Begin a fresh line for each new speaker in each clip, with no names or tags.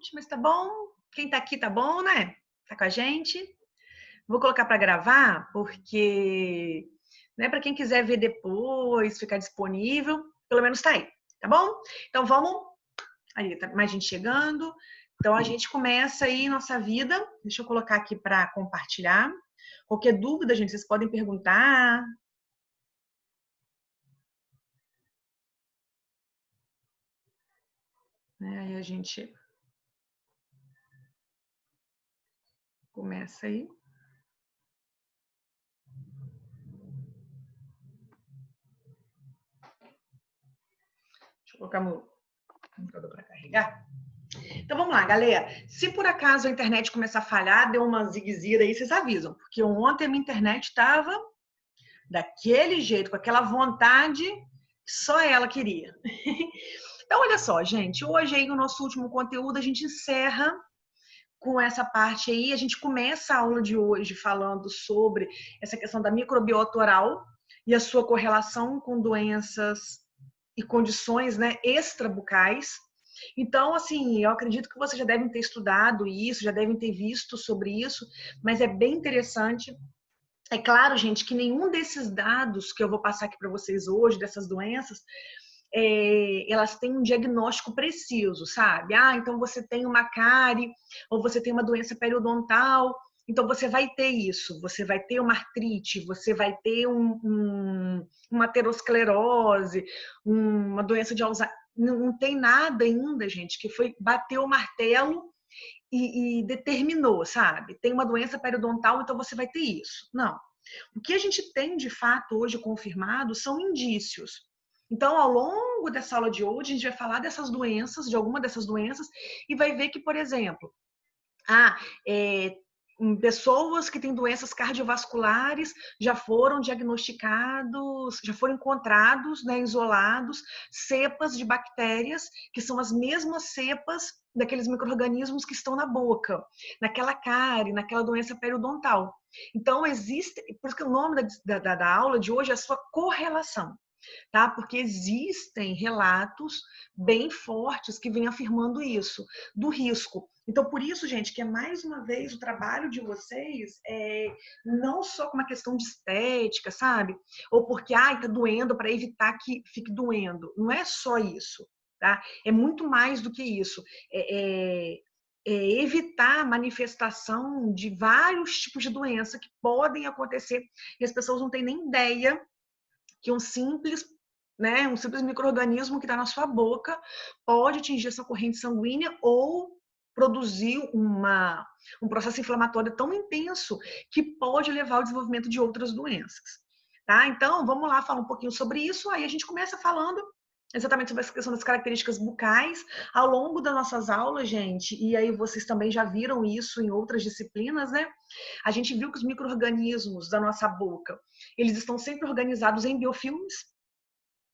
gente, mas tá bom. Quem tá aqui tá bom, né? Tá com a gente. Vou colocar para gravar, porque, né, para quem quiser ver depois, ficar disponível, pelo menos tá aí, tá bom? Então vamos. Aí, tá mais gente chegando. Então a gente começa aí nossa vida. Deixa eu colocar aqui para compartilhar. Qualquer dúvida, gente, vocês podem perguntar. Né? Aí a gente começa aí. Deixa eu colocar meu computador para carregar. Então vamos lá, galera. Se por acaso a internet começar a falhar, deu uma zigue-zague aí, vocês avisam. Porque ontem a minha internet estava daquele jeito, com aquela vontade que só ela queria. Então, olha só, gente. Hoje aí no nosso último conteúdo, a gente encerra com essa parte aí. A gente começa a aula de hoje falando sobre essa questão da microbiota oral e a sua correlação com doenças e condições, né, extrabucais. Então, assim, eu acredito que vocês já devem ter estudado isso, já devem ter visto sobre isso, mas é bem interessante. É claro, gente, que nenhum desses dados que eu vou passar aqui para vocês hoje, dessas doenças, elas têm um diagnóstico preciso, sabe? Ah, então você tem uma cárie, ou você tem uma doença periodontal, então você vai ter isso, você vai ter uma artrite, você vai ter uma aterosclerose, uma doença de Alzheimer. Não tem nada ainda, gente, que foi bater o martelo e determinou, sabe? Tem uma doença periodontal, então você vai ter isso. Não. O que a gente tem de fato hoje confirmado são indícios. Então, ao longo dessa aula de hoje, a gente vai falar dessas doenças, de alguma dessas doenças, e vai ver que, por exemplo, pessoas que têm doenças cardiovasculares já foram diagnosticados, já foram encontrados, né, isolados, cepas de bactérias, que são as mesmas cepas daqueles micro-organismos que estão na boca, naquela cárie, naquela doença periodontal. Então, existe, por isso que o nome da aula de hoje é a sua correlação. Tá? Porque existem relatos bem fortes que vêm afirmando isso, do risco. Então, por isso, gente, que é mais uma vez o trabalho de vocês não só com uma questão de estética, sabe? Ou porque, tá doendo para evitar que fique doendo. Não é só isso, tá? É muito mais do que isso. Evitar a manifestação de vários tipos de doença que podem acontecer e as pessoas não têm nem ideia que um simples micro-organismo que está na sua boca pode atingir essa corrente sanguínea ou produzir um processo inflamatório tão intenso que pode levar ao desenvolvimento de outras doenças. Tá? Então, vamos lá falar um pouquinho sobre isso. Aí a gente começa falando exatamente sobre essa questão das características bucais ao longo das nossas aulas, gente. E aí vocês também já viram isso em outras disciplinas, né? A gente viu que os micro-organismos da nossa boca, eles estão sempre organizados em biofilmes.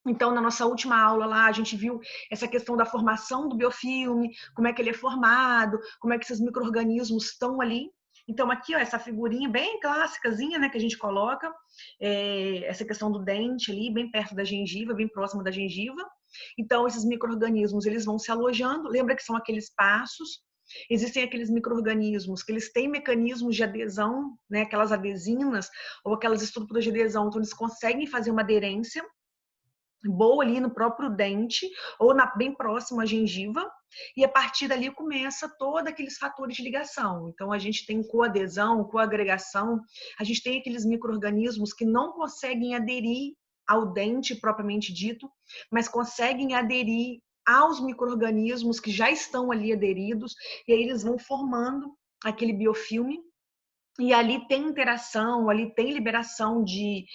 Então, na nossa última aula lá, a gente viu essa questão da formação do biofilme, como é que ele é formado, como é que esses micro-organismos estão ali. Então, aqui, ó, essa figurinha bem clássicazinha, né, que a gente coloca, essa questão do dente ali, bem perto da gengiva, bem próximo da gengiva. Então, esses micro-organismos, eles vão se alojando. Lembra que são aqueles passos. Existem aqueles micro-organismos que eles têm mecanismos de adesão, né, aquelas adesinas, ou aquelas estruturas de adesão, então eles conseguem fazer uma aderência boa ali no próprio dente ou bem próximo à gengiva, e a partir dali começa todos aqueles fatores de ligação. Então, a gente tem coadesão, coagregação, a gente tem aqueles micro-organismos que não conseguem aderir ao dente propriamente dito, mas conseguem aderir aos micro-organismos que já estão ali aderidos, e aí eles vão formando aquele biofilme. E ali tem interação, ali tem liberação de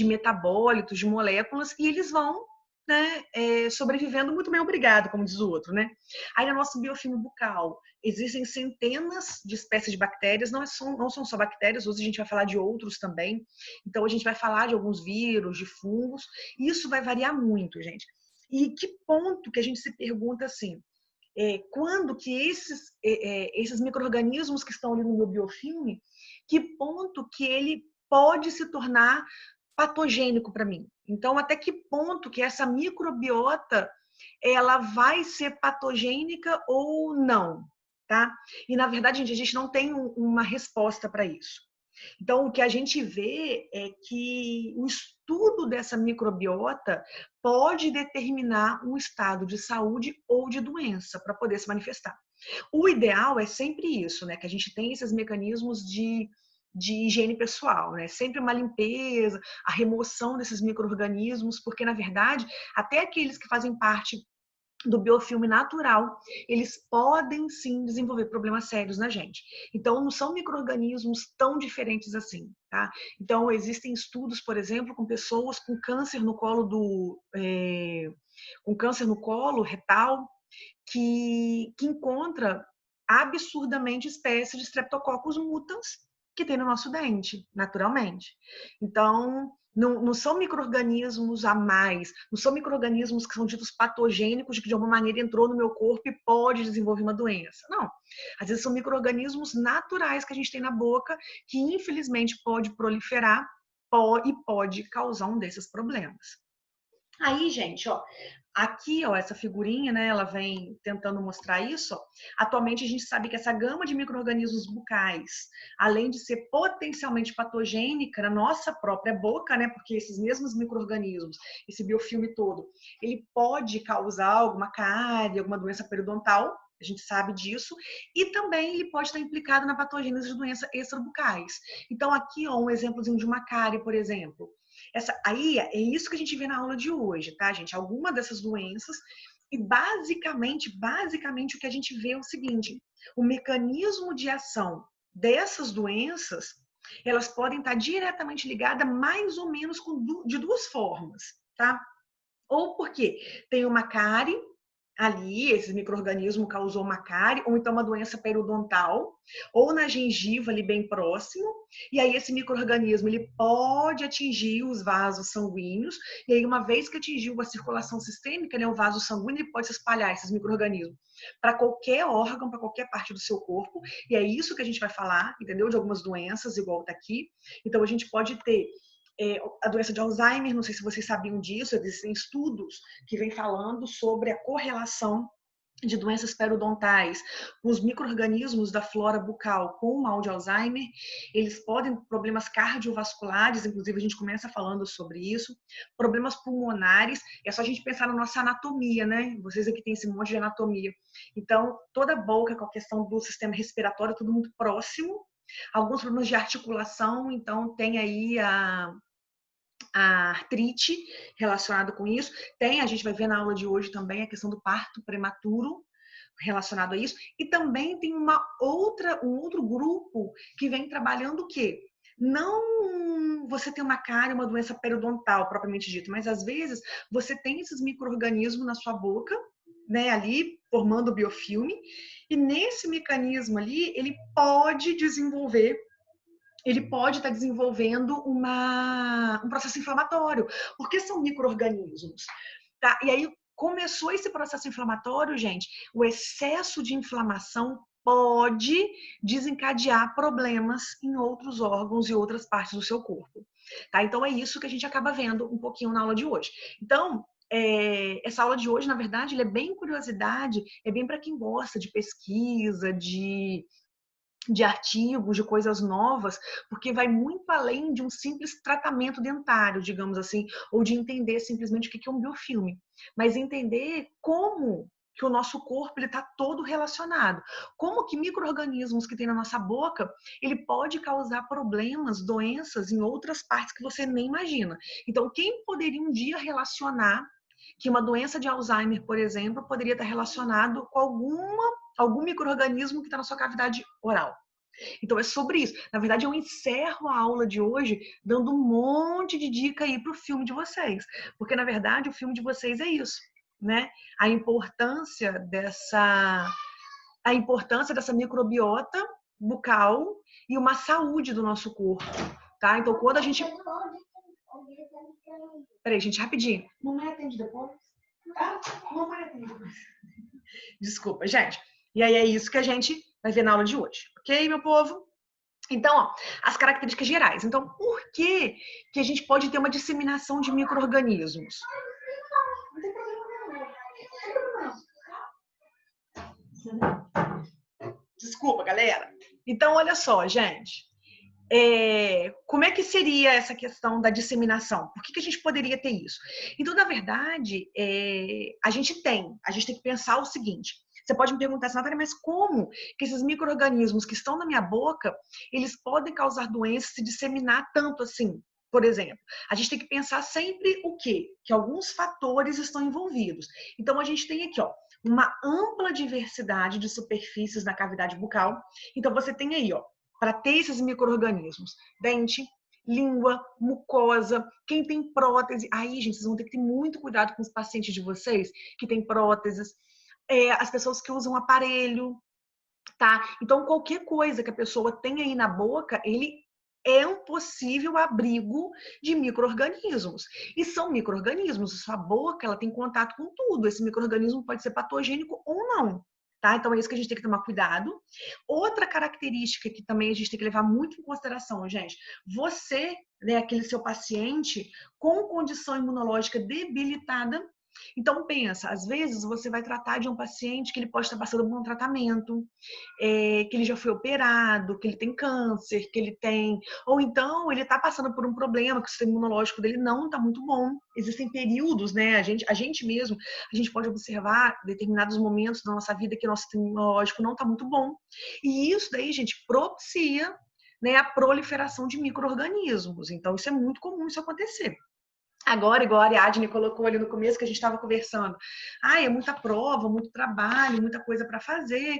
metabólitos, de moléculas, e eles vão, né, sobrevivendo muito bem, obrigado, como diz o outro, né? Aí no nosso biofilme bucal existem centenas de espécies de bactérias, não são só bactérias, hoje a gente vai falar de outros também. Então a gente vai falar de alguns vírus, de fungos, e isso vai variar muito, gente. E que ponto que a gente se pergunta assim, quando que esses micro-organismos que estão ali no meu biofilme, que ponto que ele pode se tornar patogênico para mim? Então, até que ponto que essa microbiota ela vai ser patogênica ou não? tá? E, na verdade, gente, a gente não tem uma resposta para isso. Então, o que a gente vê é que o estudo dessa microbiota pode determinar um estado de saúde ou de doença para poder se manifestar. O ideal é sempre isso, né? Que a gente tem esses mecanismos de higiene pessoal, né? Sempre uma limpeza, a remoção desses micro-organismos, porque, na verdade, até aqueles que fazem parte do biofilme natural, eles podem sim desenvolver problemas sérios na gente. Então, não são micro-organismos tão diferentes assim, tá? Então, existem estudos, por exemplo, com pessoas com câncer no colo com câncer no colo retal, que encontra absurdamente espécies de Streptococcus mutans que tem no nosso dente, naturalmente. Então, não são micro-organismos a mais, não são micro-organismos que são ditos patogênicos, de que de alguma maneira entrou no meu corpo e pode desenvolver uma doença. Não. Às vezes são micro-organismos naturais que a gente tem na boca, que infelizmente pode proliferar e pode causar um desses problemas. Aí, gente, ó, aqui, ó, essa figurinha, né, ela vem tentando mostrar isso, ó. Atualmente a gente sabe que essa gama de micro-organismos bucais, além de ser potencialmente patogênica na nossa própria boca, né, porque esses mesmos micro-organismos, esse biofilme todo, ele pode causar alguma cárie, alguma doença periodontal, a gente sabe disso, e também ele pode estar implicado na patogênese de doenças extrabucais. Então, aqui, ó, um exemplozinho de uma cárie, por exemplo. Aí é isso que a gente vê na aula de hoje, tá, gente? Alguma dessas doenças. E basicamente o que a gente vê é o seguinte: o mecanismo de ação dessas doenças, elas podem estar diretamente ligadas mais ou menos de duas formas, tá? Ou porque tem uma cárie ali, esse micro-organismo causou uma cárie, ou então uma doença periodontal, ou na gengiva ali bem próximo, e aí esse micro-organismo ele pode atingir os vasos sanguíneos, e aí uma vez que atingiu a circulação sistêmica, né, o vaso sanguíneo, ele pode se espalhar, esses micro-organismos, para qualquer órgão, para qualquer parte do seu corpo, e é isso que a gente vai falar, entendeu? De algumas doenças, igual tá aqui. Então a gente pode ter a doença de Alzheimer, não sei se vocês sabiam disso, existem estudos que vêm falando sobre a correlação de doenças periodontais, os micro-organismos da flora bucal com o mal de Alzheimer, eles podem ter problemas cardiovasculares, inclusive a gente começa falando sobre isso, problemas pulmonares, é só a gente pensar na nossa anatomia, né? Vocês aqui têm esse monte de anatomia. Então, toda a boca com a questão do sistema respiratório, tudo muito próximo, alguns problemas de articulação, então tem aí a artrite relacionada com isso. A gente vai ver na aula de hoje também a questão do parto prematuro relacionado a isso. E também tem um outro grupo que vem trabalhando o quê? Não você tem uma cárie, uma doença periodontal, propriamente dito, mas às vezes você tem esses micro-organismos na sua boca, né, ali formando o biofilme, e nesse mecanismo ali, ele pode estar desenvolvendo um processo inflamatório, porque são micro-organismos. Tá? E aí começou esse processo inflamatório, gente, o excesso de inflamação pode desencadear problemas em outros órgãos e outras partes do seu corpo. Tá? Então é isso que a gente acaba vendo um pouquinho na aula de hoje. Então, essa aula de hoje, na verdade, é bem curiosidade, é bem para quem gosta de pesquisa, de artigos, de coisas novas, porque vai muito além de um simples tratamento dentário, digamos assim, ou de entender simplesmente o que é um biofilme, mas entender como que o nosso corpo está todo relacionado, como que micro-organismos que tem na nossa boca, ele pode causar problemas, doenças em outras partes que você nem imagina. Então, quem poderia um dia relacionar que uma doença de Alzheimer, por exemplo, poderia estar relacionado com algum micro-organismo que está na sua cavidade oral? Então é sobre isso. Na verdade, eu encerro a aula de hoje dando um monte de dica aí para o filme de vocês. Porque, na verdade, o filme de vocês é isso, né? A importância dessa microbiota bucal e uma saúde do nosso corpo, tá? Então, quando a gente... Peraí, gente, rapidinho. Mamãe atende depois? Tá? Mamãe atende depois. Desculpa, gente. E aí é isso que a gente vai ver na aula de hoje. Ok, meu povo? Então, ó, as características gerais. Então, por que a gente pode ter uma disseminação de micro-organismos? Não tem problema não. Desculpa, galera. Então, olha só, gente. Como é que seria essa questão da disseminação? Por que a gente poderia ter isso? Então, na verdade, a gente tem que pensar o seguinte. Você pode me perguntar assim, Natália, mas como que esses micro-organismos que estão na minha boca, eles podem causar doenças e se disseminar tanto assim? Por exemplo, a gente tem que pensar sempre o quê? Que alguns fatores estão envolvidos. Então, a gente tem aqui, ó, uma ampla diversidade de superfícies na cavidade bucal. Então, você tem aí, ó, para ter esses micro-organismos, dente, língua, mucosa, quem tem prótese. Aí, gente, vocês vão ter que ter muito cuidado com os pacientes de vocês que têm próteses, as pessoas que usam aparelho, tá? Então, qualquer coisa que a pessoa tem aí na boca, ele é um possível abrigo de micro-organismos. E são micro-organismos. Sua boca, ela tem contato com tudo. Esse micro-organismo pode ser patogênico ou não. Tá? Então, é isso que a gente tem que tomar cuidado. Outra característica que também a gente tem que levar muito em consideração, gente, você, né, aquele seu paciente com condição imunológica debilitada, então pensa, às vezes você vai tratar de um paciente que ele pode estar passando por um tratamento, que ele já foi operado, que ele tem câncer, que ele tem. Ou então ele está passando por um problema, que o sistema imunológico dele não está muito bom. Existem períodos, né? A gente mesmo, a gente pode observar determinados momentos da nossa vida que o nosso sistema imunológico não está muito bom. E isso daí, gente, propicia, né, a proliferação de micro-organismos. Então, isso é muito comum isso acontecer. Agora, igual a Ariadne colocou ali no começo que a gente estava conversando, é muita prova, muito trabalho, muita coisa para fazer.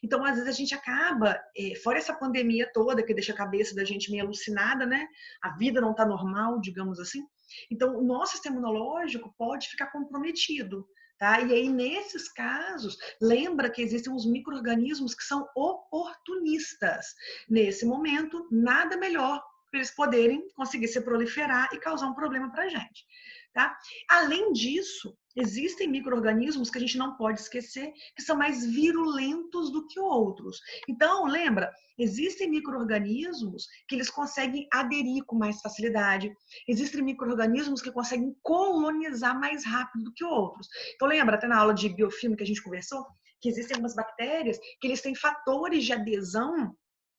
Então, às vezes a gente acaba, fora essa pandemia toda que deixa a cabeça da gente meio alucinada, né? A vida não está normal, digamos assim. Então, o nosso sistema imunológico pode ficar comprometido. Tá? E aí, nesses casos, lembra que existem uns micro-organismos que são oportunistas. Nesse momento, nada melhor para eles poderem conseguir se proliferar e causar um problema para a gente. Tá? Além disso, existem micro-organismos que a gente não pode esquecer que são mais virulentos do que outros. Então, lembra, existem micro-organismos que eles conseguem aderir com mais facilidade. Existem micro-organismos que conseguem colonizar mais rápido do que outros. Então, lembra, até na aula de biofilme que a gente conversou, que existem algumas bactérias que eles têm fatores de adesão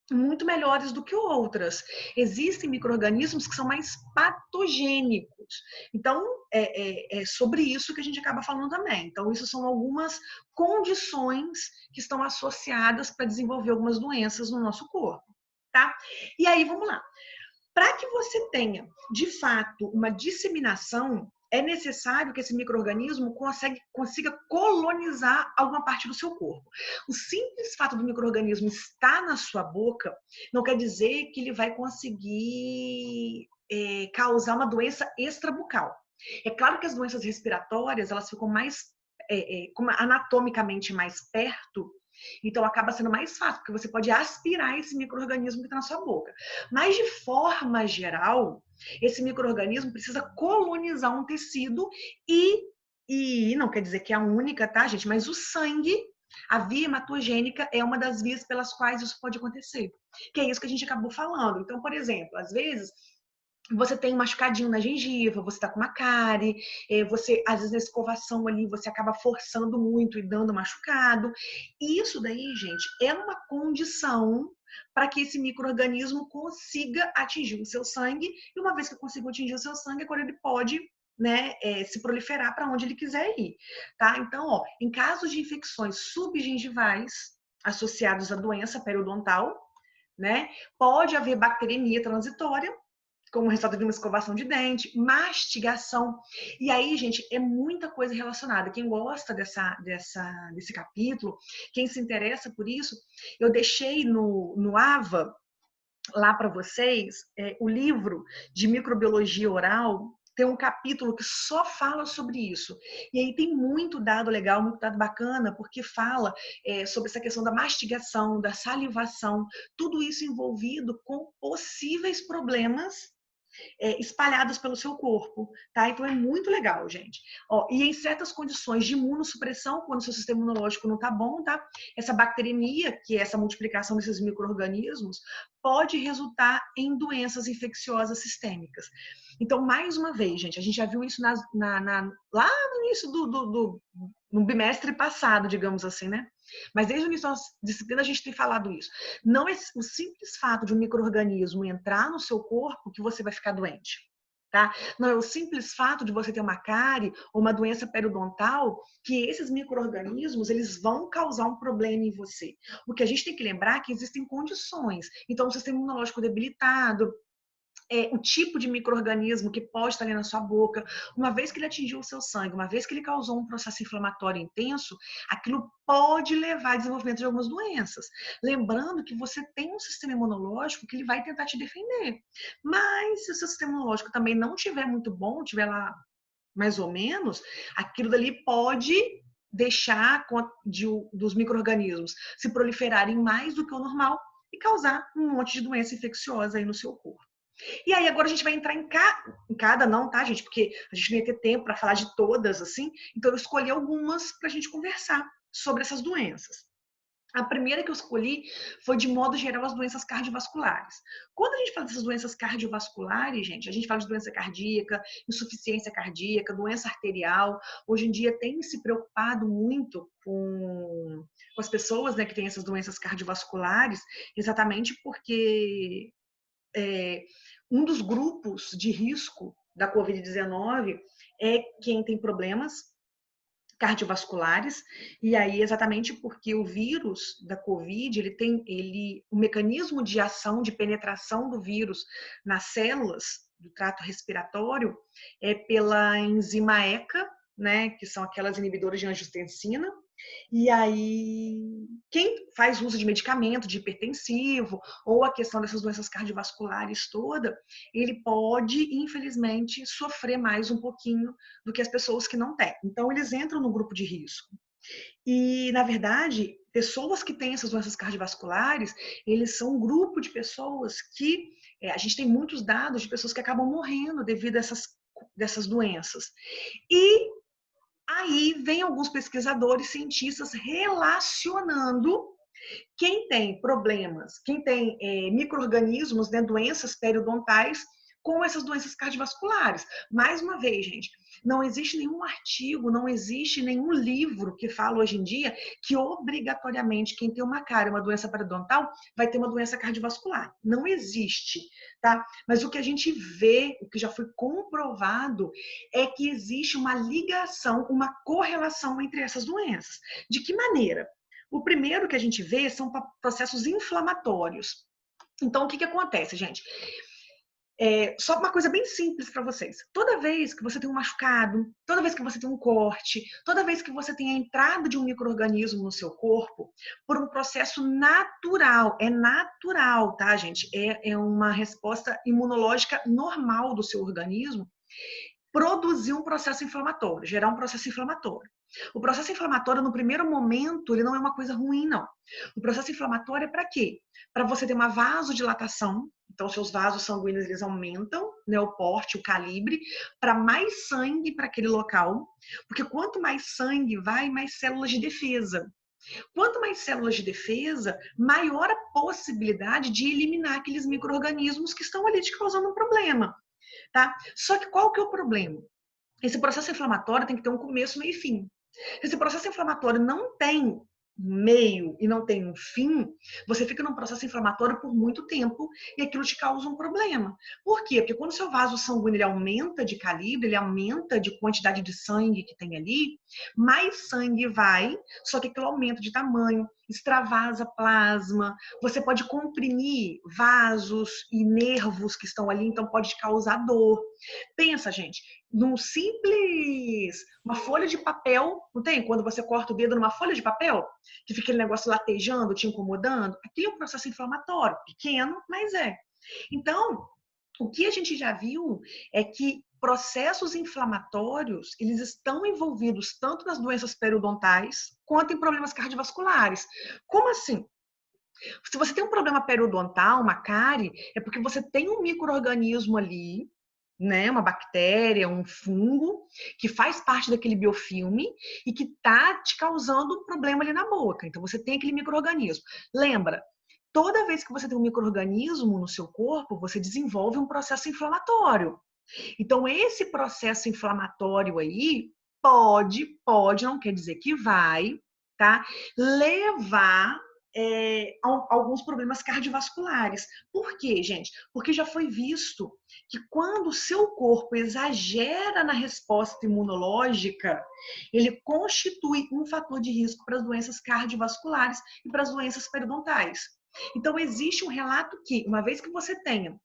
muito melhores do que outras. Existem micro-organismos que são mais patogênicos. Então, é sobre isso que a gente acaba falando também. Então, isso são algumas condições que estão associadas para desenvolver algumas doenças no nosso corpo, tá? E aí, vamos lá. Para que você tenha, de fato, uma disseminação, é necessário que esse micro-organismo consiga colonizar alguma parte do seu corpo. O simples fato do micro-organismo estar na sua boca não quer dizer que ele vai conseguir causar uma doença extrabucal. É claro que as doenças respiratórias elas ficam mais anatomicamente mais perto, então acaba sendo mais fácil, porque você pode aspirar esse micro-organismo que está na sua boca. Mas de forma geral, esse micro-organismo precisa colonizar um tecido e não quer dizer que é a única, tá, gente? Mas o sangue, a via hematogênica é uma das vias pelas quais isso pode acontecer. Que é isso que a gente acabou falando. Então, por exemplo, às vezes você tem um machucadinho na gengiva, você tá com uma cárie, você, às vezes, na escovação ali, você acaba forçando muito e dando machucado. E isso daí, gente, é uma condição para que esse micro-organismo consiga atingir o seu sangue. E uma vez que consiga atingir o seu sangue, é quando ele pode, né, se proliferar para onde ele quiser ir, tá? Então, ó, em casos de infecções subgengivais associados à doença periodontal, né, pode haver bacteremia transitória, como resultado de uma escovação de dente, mastigação. E aí, gente, é muita coisa relacionada. Quem gosta desse capítulo, quem se interessa por isso, eu deixei no AVA, lá para vocês, o livro de microbiologia oral, tem um capítulo que só fala sobre isso. E aí tem muito dado legal, muito dado bacana, porque fala sobre essa questão da mastigação, da salivação, tudo isso envolvido com possíveis problemas espalhados pelo seu corpo, tá? Então é muito legal, gente. Ó, e em certas condições de imunossupressão, quando o seu sistema imunológico não tá bom, tá? Essa bacteremia, que é essa multiplicação desses micro-organismos, pode resultar em doenças infecciosas sistêmicas. Então, mais uma vez, gente, a gente já viu isso lá no início no bimestre passado, digamos assim, né? Mas desde o início da disciplina a gente tem falado isso. Não é o simples fato de um micro-organismo entrar no seu corpo que você vai ficar doente. Tá? Não é o simples fato de você ter uma cárie ou uma doença periodontal que esses micro-organismos eles vão causar um problema em você. O que a gente tem que lembrar é que existem condições. Então, o sistema imunológico debilitado, o tipo de micro-organismo que pode estar ali na sua boca, uma vez que ele atingiu o seu sangue, uma vez que ele causou um processo inflamatório intenso, aquilo pode levar ao desenvolvimento de algumas doenças. Lembrando que você tem um sistema imunológico que ele vai tentar te defender. Mas se o seu sistema imunológico também não estiver muito bom, estiver lá mais ou menos, aquilo dali pode deixar dos micro-organismos se proliferarem mais do que o normal e causar um monte de doença infecciosa aí no seu corpo. E aí agora a gente vai entrar em cada não, tá, gente? Porque a gente não ia ter tempo para falar de todas, assim. Então eu escolhi algumas para a gente conversar sobre essas doenças. A primeira que eu escolhi foi, de modo geral, as doenças cardiovasculares. Quando a gente fala dessas doenças cardiovasculares, gente, a gente fala de doença cardíaca, insuficiência cardíaca, doença arterial. Hoje em dia tem se preocupado muito com as pessoas, né, que têm essas doenças cardiovasculares, exatamente porque um dos grupos de risco da Covid-19 é quem tem problemas cardiovasculares, e aí exatamente porque o vírus da Covid, o mecanismo de ação, de penetração do vírus nas células do trato respiratório é pela enzima ECA, né, que são aquelas inibidoras de angiotensina. E aí, quem faz uso de medicamento, de hipertensivo, ou a questão dessas doenças cardiovasculares toda, ele pode, infelizmente, sofrer mais um pouquinho do que as pessoas que não têm. Então, eles entram no grupo de risco. E, na verdade, pessoas que têm essas doenças cardiovasculares, eles são um grupo de pessoas que, a gente tem muitos dados de pessoas que acabam morrendo devido a dessas doenças. E aí vem alguns pesquisadores, cientistas relacionando quem tem problemas, quem tem micro-organismos, né, doenças periodontais, com essas doenças cardiovasculares. Mais uma vez, gente, não existe nenhum artigo, não existe nenhum livro que fala hoje em dia que obrigatoriamente quem tem uma cárie, uma doença periodontal, vai ter uma doença cardiovascular. Não existe, tá? Mas o que a gente vê, o que já foi comprovado, é que existe uma ligação, uma correlação entre essas doenças. De que maneira? O primeiro que a gente vê são processos inflamatórios. Então, o que acontece, gente? Só uma coisa bem simples para vocês. Toda vez que você tem um machucado, toda vez que você tem um corte, toda vez que você tem a entrada de um micro-organismo no seu corpo, por um processo natural, é natural, tá, gente? É uma resposta imunológica normal do seu organismo, produzir um processo inflamatório, gerar um processo inflamatório. O processo inflamatório, no primeiro momento, ele não é uma coisa ruim, não. O processo inflamatório é para quê? Para você ter uma vasodilatação, então seus vasos sanguíneos eles aumentam, né, o porte, o calibre, para mais sangue para aquele local, porque quanto mais sangue vai, mais células de defesa. Quanto mais células de defesa, maior a possibilidade de eliminar aqueles micro-organismos que estão ali te causando um problema. Tá? Só que qual que é o problema? Esse processo inflamatório tem que ter um começo, meio e fim. Esse processo inflamatório não tem meio e não tem um fim, você fica num processo inflamatório por muito tempo e aquilo te causa um problema. Por quê? Porque quando o seu vaso sanguíneo ele aumenta de calibre, ele aumenta de quantidade de sangue que tem ali, mais sangue vai, só que aquilo aumenta de tamanho, extravasa plasma, você pode comprimir vasos e nervos que estão ali, então pode causar dor. Pensa, gente, uma folha de papel, não tem? Quando você corta o dedo numa folha de papel, que fica aquele negócio latejando, te incomodando, aquilo é um processo inflamatório, pequeno, mas é. Então, o que a gente já viu é que processos inflamatórios, eles estão envolvidos tanto nas doenças periodontais quanto em problemas cardiovasculares. Como assim? Se você tem um problema periodontal, uma cárie, é porque você tem um micro-organismo ali, né, uma bactéria, um fungo, que faz parte daquele biofilme e que está te causando um problema ali na boca. Então, você tem aquele micro-organismo. Lembra, toda vez que você tem um micro-organismo no seu corpo, você desenvolve um processo inflamatório. Então, esse processo inflamatório aí pode, não quer dizer que vai, tá? Levar alguns problemas cardiovasculares. Por quê, gente? Porque já foi visto que quando o seu corpo exagera na resposta imunológica, ele constitui um fator de risco para as doenças cardiovasculares e para as doenças periodontais. Então, existe um relato que, uma vez que você tenha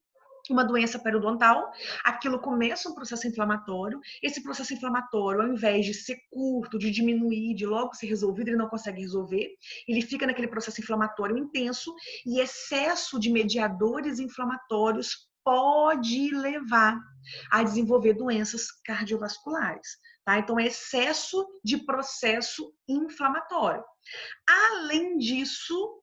uma doença periodontal, aquilo começa um processo inflamatório. Esse processo inflamatório, ao invés de ser curto, de diminuir, de logo ser resolvido, ele não consegue resolver. Ele fica naquele processo inflamatório intenso e excesso de mediadores inflamatórios pode levar a desenvolver doenças cardiovasculares. Tá? Então, é excesso de processo inflamatório. Além disso,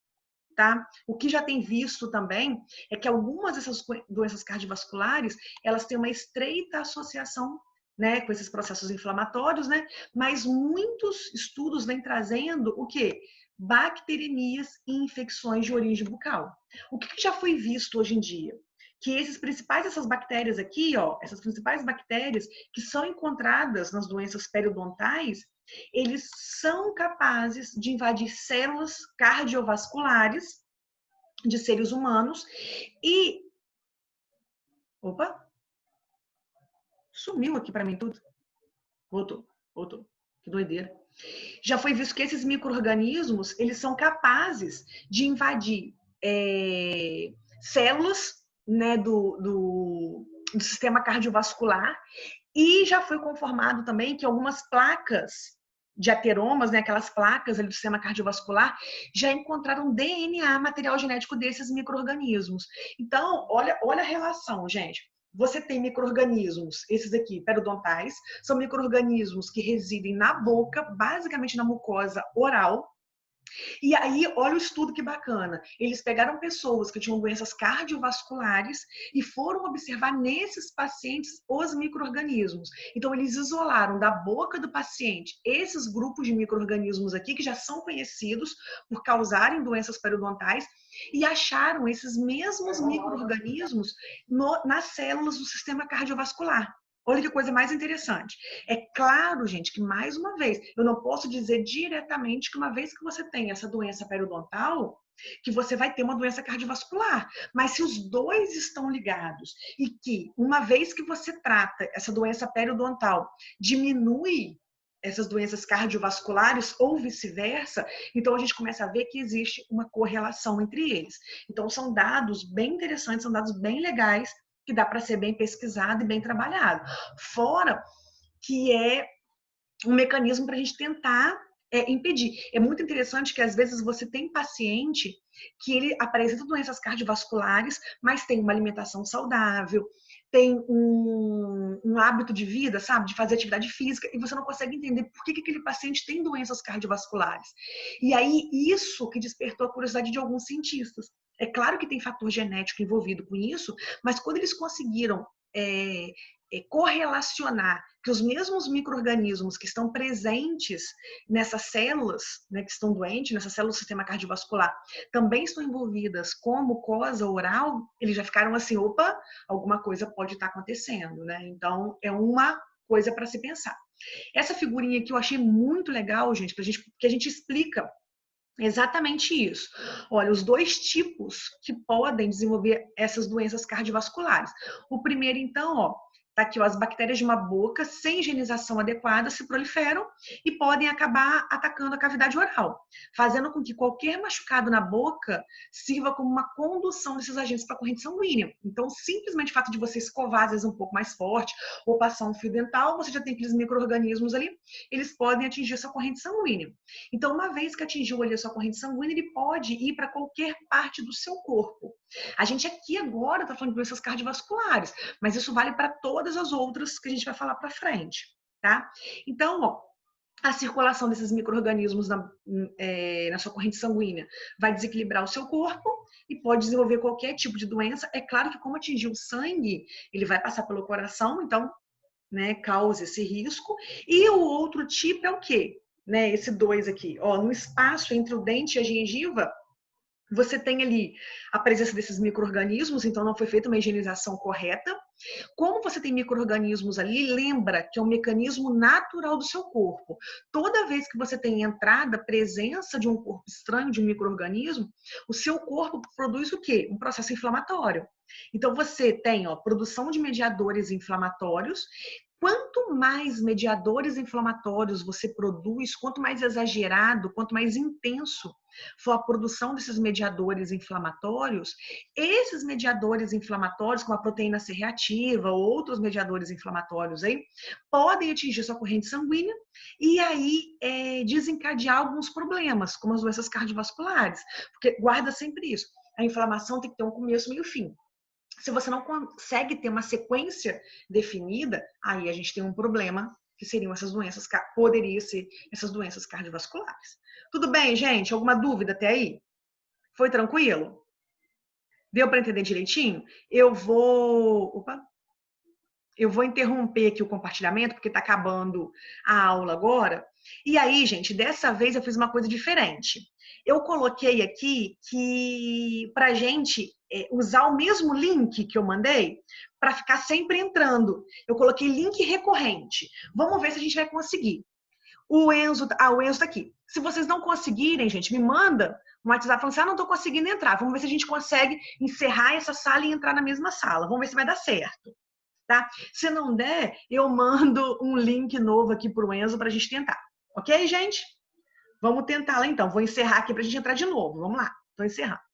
tá? O que já tem visto também é que algumas dessas doenças cardiovasculares, elas têm uma estreita associação, né, com esses processos inflamatórios, né? Mas muitos estudos vêm trazendo o quê? Bacteremias e infecções de origem bucal. O que já foi visto hoje em dia? Que essas bactérias aqui, ó, essas principais bactérias que são encontradas nas doenças periodontais, eles são capazes de invadir células cardiovasculares de seres humanos e... Opa! Sumiu aqui para mim tudo. Voltou. Que doideira. Já foi visto que esses micro-organismos, eles são capazes de invadir células, né, do sistema cardiovascular, e já foi conformado também que algumas placas de ateromas, né, aquelas placas ali do sistema cardiovascular, já encontraram DNA, material genético desses micro-organismos. Então, olha a relação, gente. Você tem micro-organismos, esses aqui, periodontais, são micro-organismos que residem na boca, basicamente na mucosa oral. E aí, olha o estudo que bacana. Eles pegaram pessoas que tinham doenças cardiovasculares e foram observar nesses pacientes os micro-organismos. Então, eles isolaram da boca do paciente esses grupos de micro-organismos aqui, que já são conhecidos por causarem doenças periodontais, e acharam esses mesmos micro-organismos nas células do sistema cardiovascular. Olha que coisa mais interessante. É claro, gente, que mais uma vez, eu não posso dizer diretamente que uma vez que você tem essa doença periodontal, que você vai ter uma doença cardiovascular. Mas se os dois estão ligados e que uma vez que você trata essa doença periodontal, diminui essas doenças cardiovasculares ou vice-versa, então a gente começa a ver que existe uma correlação entre eles. Então são dados bem interessantes, são dados bem legais, que dá para ser bem pesquisado e bem trabalhado. Fora que é um mecanismo para a gente tentar impedir. É muito interessante que às vezes você tem paciente que ele apresenta doenças cardiovasculares, mas tem uma alimentação saudável, tem um hábito de vida, sabe, de fazer atividade física, e você não consegue entender por que aquele paciente tem doenças cardiovasculares. E aí, isso que despertou a curiosidade de alguns cientistas. É claro que tem fator genético envolvido com isso, mas quando eles conseguiram correlacionar que os mesmos micro-organismos que estão presentes nessas células, né, que estão doentes, nessas células do sistema cardiovascular, também estão envolvidas com a mucosa oral, eles já ficaram assim, opa, alguma coisa pode estar acontecendo, né? Então, é uma coisa para se pensar. Essa figurinha aqui eu achei muito legal, gente, porque a gente explica exatamente isso. Olha, os dois tipos que podem desenvolver essas doenças cardiovasculares. O primeiro, então, ó, tá aqui, ó, as bactérias de uma boca sem higienização adequada se proliferam e podem acabar atacando a cavidade oral, fazendo com que qualquer machucado na boca sirva como uma condução desses agentes para a corrente sanguínea. Então, simplesmente o fato de você escovar, às vezes, um pouco mais forte ou passar um fio dental, você já tem aqueles micro-organismos ali, eles podem atingir essa corrente sanguínea. Então, uma vez que atingiu ali a sua corrente sanguínea, ele pode ir para qualquer parte do seu corpo. A gente aqui agora está falando de doenças cardiovasculares, mas isso vale para todas as outras que a gente vai falar para frente, tá? Então, ó, a circulação desses micro-organismos na sua corrente sanguínea vai desequilibrar o seu corpo e pode desenvolver qualquer tipo de doença. É claro que como atingir o sangue, ele vai passar pelo coração, então, né, causa esse risco. E o outro tipo é o quê? Né, esse 2 aqui, ó, no espaço entre o dente e a gengiva, você tem ali a presença desses micro-organismos, então não foi feita uma higienização correta, Como você tem micro-organismos ali, lembra que é um mecanismo natural do seu corpo. Toda vez que você tem entrada, presença de um corpo estranho, de um micro-organismo, o seu corpo produz o quê? Um processo inflamatório. Então, você tem, ó, produção de mediadores inflamatórios. Quanto mais mediadores inflamatórios você produz, quanto mais exagerado, quanto mais intenso for a produção desses mediadores inflamatórios, esses mediadores inflamatórios, como a proteína C reativa ou outros mediadores inflamatórios aí, podem atingir sua corrente sanguínea e aí desencadear alguns problemas, como as doenças cardiovasculares. Porque guarda sempre isso, a inflamação tem que ter um começo, meio e fim. Se você não consegue ter uma sequência definida, aí a gente tem um problema, que seriam essas doenças, poderia ser essas doenças cardiovasculares. Tudo bem, gente? Alguma dúvida até aí? Foi tranquilo? Deu para entender direitinho? Eu vou interromper aqui o compartilhamento, porque está acabando a aula agora. E aí, gente, dessa vez eu fiz uma coisa diferente. Eu coloquei aqui que para a gente usar o mesmo link que eu mandei para ficar sempre entrando. Eu coloquei link recorrente. Vamos ver se a gente vai conseguir. O Enzo tá aqui. Se vocês não conseguirem, gente, me manda um WhatsApp falando assim, não estou conseguindo entrar. Vamos ver se a gente consegue encerrar essa sala e entrar na mesma sala. Vamos ver se vai dar certo. Tá? Se não der, eu mando um link novo aqui para o Enzo para a gente tentar. Ok, gente? Vamos tentar lá então. Vou encerrar aqui para a gente entrar de novo. Vamos lá. Estou encerrando.